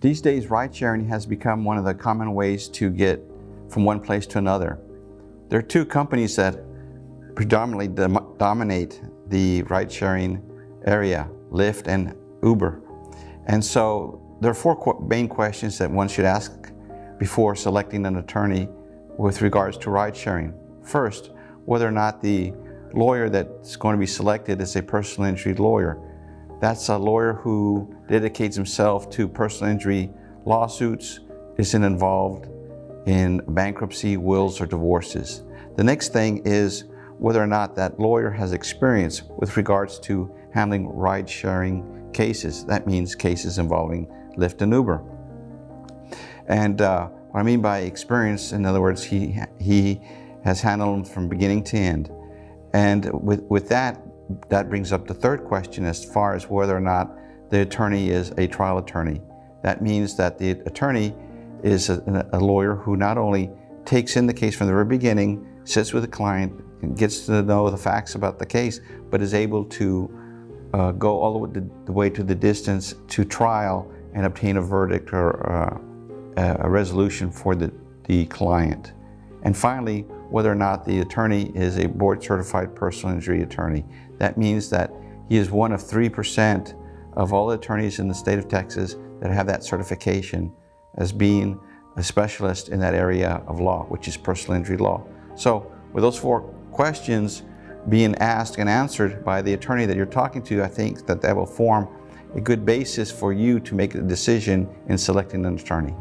These days, ride-sharing has become one of the common ways to get from one place to another. There are two companies that predominantly dominate the ride-sharing area, Lyft and Uber. And so there are four main questions that one should ask before selecting an attorney with regards to ride-sharing. First, whether or not the lawyer that's going to be selected is a personal injury lawyer. That's a lawyer who dedicates himself to personal injury lawsuits, isn't involved in bankruptcy, wills, or divorces. The next thing is whether or not that lawyer has experience with regards to handling ride-sharing cases. That means cases involving Lyft and Uber. And what I mean by experience, in other words, he has handled them from beginning to end. And with that brings up the third question as far as whether or not the attorney is a trial attorney. That means that the attorney is a lawyer who not only takes in the case from the very beginning, sits with the client, and gets to know the facts about the case, but is able to go all the way to the distance to trial and obtain a verdict or a resolution for the client. And finally, whether or not the attorney is a board-certified personal injury attorney. That means that he is one of 3% of all attorneys in the state of Texas that have that certification as being a specialist in that area of law, which is personal injury law. So with those four questions being asked and answered by the attorney that you're talking to, I think that will form a good basis for you to make a decision in selecting an attorney.